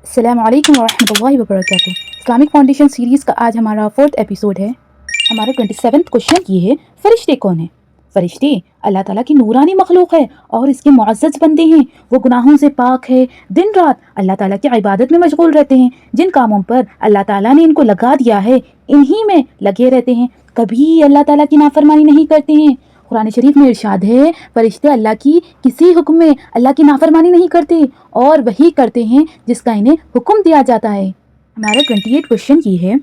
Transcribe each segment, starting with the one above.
अस्सलाम वालेकुम वरहमतुल्लाहि वबरकातुहू। इस्लामिक फाउंडेशन सीरीज़ का आज हमारा 4th एपिसोड है। हमारा 27th क्वेश्चन ये है, फ़रिश्ते कौन है? फ़रिश्ते अल्लाह ताला की नूरानी मखलूक है और इसके मुअज़्ज़ज़ बंदे हैं। वो गुनाहों से पाक है, दिन रात अल्लाह ताला की इबादत में मशगूल रहते हैं। जिन कामों पर अल्लाह ताला ने इनको लगा दिया है इन्हीं में लगे रहते हैं, कभी अल्लाह ताला की नाफरमानी नहीं करते हैं। कुरान शरीफ में इरशाद है, फरिश्ते अल्लाह की किसी हुक्म में अल्लाह की नाफरमानी नहीं करते और वही करते हैं जिसका इन्हें हुक्म दिया जाता है। हमारा 28 क्वेश्चन ये है,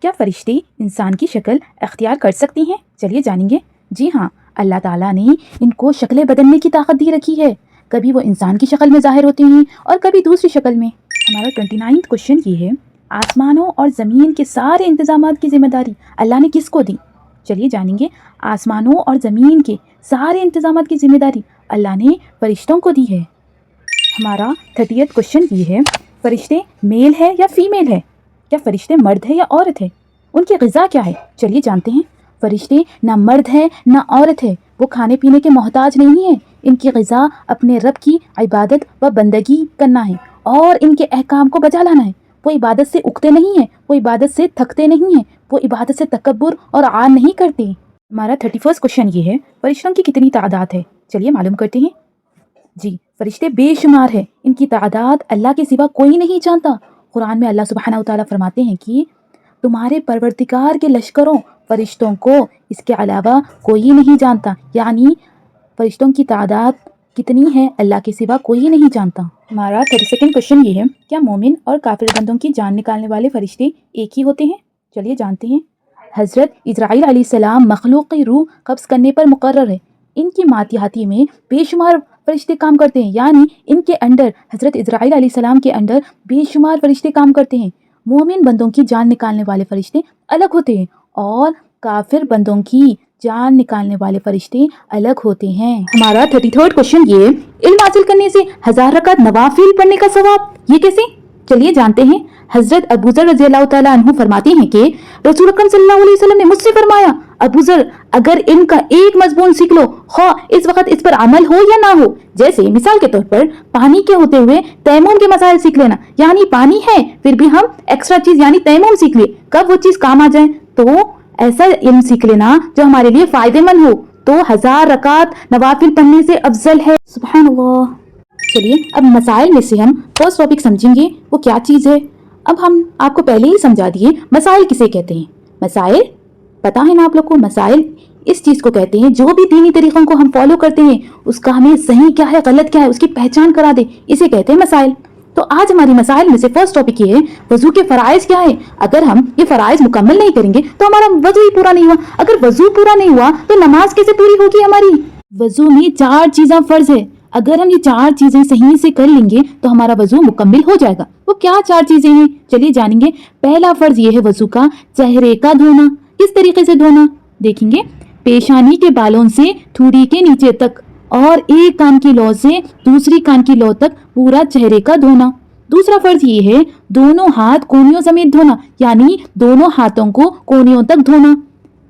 क्या फरिश्ते इंसान की शक्ल अख्तियार कर सकती हैं? चलिए जानेंगे। जी हाँ, अल्लाह ताला ने इनको शक्लें बदलने की ताकत दी रखी है। कभी वो इंसान की शक्ल में ज़ाहिर होते हैं और कभी दूसरी शक्ल में। हमारा 29 क्वेश्चन ये है, आसमानों और ज़मीन के सारे इंतज़ामात की जिम्मेदारी अल्लाह ने किसको दी? चलिए जानेंगे। आसमानों और ज़मीन के सारे इंतज़ामात की जिम्मेदारी अल्लाह ने फरिश्तों को दी है। हमारा 30th क्वेश्चन ये है, फरिश्ते मेल है या फीमेल है? क्या फरिश्ते मर्द है या औरत है? उनकी ग़िज़ा क्या है? चलिए जानते हैं। फरिश्ते ना मर्द है ना औरत है, वो खाने पीने के मोहताज नहीं है। इनकी ग़िज़ा अपने रब की इबादत व बंदगी करना है और इनके अहकाम को बजा लाना है। वो इबादत से उगते नहीं हैं, वो इबादत से थकते नहीं हैं, वो इबादत से तकब्बुर और आन नहीं करते। हमारा 31st क्वेश्चन ये है, फरिश्तों की कितनी तादाद है? चलिए मालूम करते हैं। जी, फरिश्ते बेशुमार है, इनकी तादाद अल्लाह के सिवा कोई नहीं जानता। कुरान में अल्लाह सुब्हानहू तआला फरमाते हैं कि तुम्हारे परवरदिगार के लश्करों फरिश्तों को इसके अलावा कोई नहीं जानता, यानी फरिश्तों की तादाद कितनी है अल्लाह के सिवा कोई नहीं जानता। हमारा 32nd क्वेश्चन ये है, क्या मोमिन और काफिर बंदों की जान निकालने वाले फरिश्ते एक ही होते हैं? चलिए जानते हैं। हज़रत इज़राइल अलैहिस्सलाम मखलूक की रूह कब्ज़ करने पर मुकर्रर है। इनकी मातिहाती में बेशुमार फरिश्ते काम करते हैं, यानी इनके अंडर हज़रत इज़राइल अलैहिस्सलाम के अंडर बेशुमार फरिश्ते काम करते हैं। मोमिन बंदों की जान निकालने वाले फरिश्ते अलग होते हैं और काफिर बंदों की जान निकालने वाले फरिश्ते अलग होते हैं। हमारा 33rd क्वेश्चन ये, इल्म हासिल करने से 1000 रकात नवाफिल पढ़ने का सवाब, ये कैसे? चलिए जानते हैं। हज़रत अबू ज़र रज़ियल्लाहु ताला अन्हु फरमाते हैं कि रसूल अकरम सल्लल्लाहु अलैहि वसल्लम ने मुझसे फरमाया, अबू ज़र अगर इल्म का एक मज़मून सीख लो, ख्वाह इस वक्त इस पर अमल हो या ना हो, जैसे मिसाल के तौर पर पानी के होते हुए तयम्मुम के मसाइल सीख लेना, यानी पानी है फिर भी हम एक्स्ट्रा चीज़ यानी तयम्मुम सीख ले, कब वो चीज़ काम आ जाए, तो ऐसा इल्म सीख लेना जो हमारे लिए फ़ायदेमंद हो, तो 1000 रकात नवाफिल पढ़ने से अफजल है। सुभानअल्लाह। चलिए अब मसाइल में से हम फर्स्ट टॉपिक समझेंगे, वो क्या चीज़ है। अब हम आपको पहले ही समझा दिए मसाइल किसे कहते हैं। मसाइल पता है ना आप लोग को? मसाइल इस चीज़ को कहते हैं जो भी दीनी तरीक़ों को हम फॉलो करते हैं उसका हमें सही क्या है गलत क्या है उसकी पहचान करा दे, इसे कहते हैं मसाइल। तो आज हमारी मसाइल में से फर्स्ट टॉपिक ये है, वज़ू के फ़राइज़ क्या है। अगर हम ये फ़राइज़ मुकम्मल नहीं करेंगे तो हमारा वज़ू ही पूरा नहीं हुआ। अगर वज़ू पूरा नहीं हुआ तो नमाज कैसे पूरी होगी हमारी? वज़ू में 4 चीज़ें फ़र्ज़ है, अगर हम ये 4 चीज़ें सही से कर लेंगे तो हमारा वज़ू मुकम्मल हो जाएगा। वो क्या 4 चीज़ें हैं? चलिए जानेंगे। पहला फ़र्ज़ ये है वज़ू का चेहरे का धोना। किस तरीके से धोना देखेंगे। पेशानी के बालों से ठुड़ी के नीचे तक और एक कान की लौ से दूसरी कान की लौ तक पूरा चेहरे का धोना। दूसरा फ़र्ज़ ये है दोनों हाथ कोहनियों समेत धोना, यानी दोनों हाथों को कोहनियों तक धोना।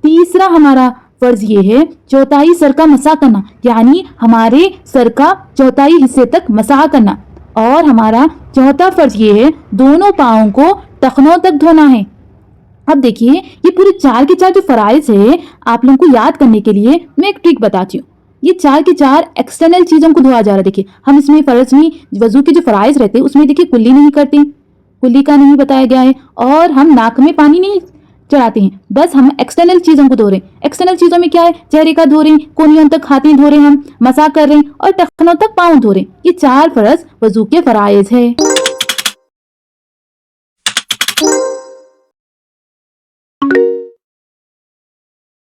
तीसरा हमारा फ़र्ज़ ये है चौथाई सर का मसाह करना, यानी हमारे सर का चौथाई हिस्से तक मसाह करना। और हमारा चौथा फ़र्ज़ ये है दोनों पाँवों को टखनों तक धोना है। अब देखिए ये पूरे 4 के 4 जो फ़राइज़ है आप लोगों को याद करने के लिए मैं एक ट्रिक बताती हूँ। ये 4 के 4 एक्सटर्नल चीज़ों को धोया जा रहा है। देखिए हम इसमें फ़र्ज़ में वज़ू के जो फ़राइज़ रहते हैं उसमें देखिए कुल्ली नहीं करते, कुल्ली का नहीं बताया गया है, और हम नाक में पानी नहीं चढ़ाते हैं, बस हम एक्सटर्नल चीज़ों को धो रहे हैं। एक्सटर्नल चीज़ों में क्या है, चेहरे का धो रहे हैं, कोहनियों तक हाथें धो रहे हैं, हम मसाह कर रहे हैं और टखनों तक पाँव धो रहे हैं। ये 4 फ़र्ज़ वज़ू के फ़राइज़ है।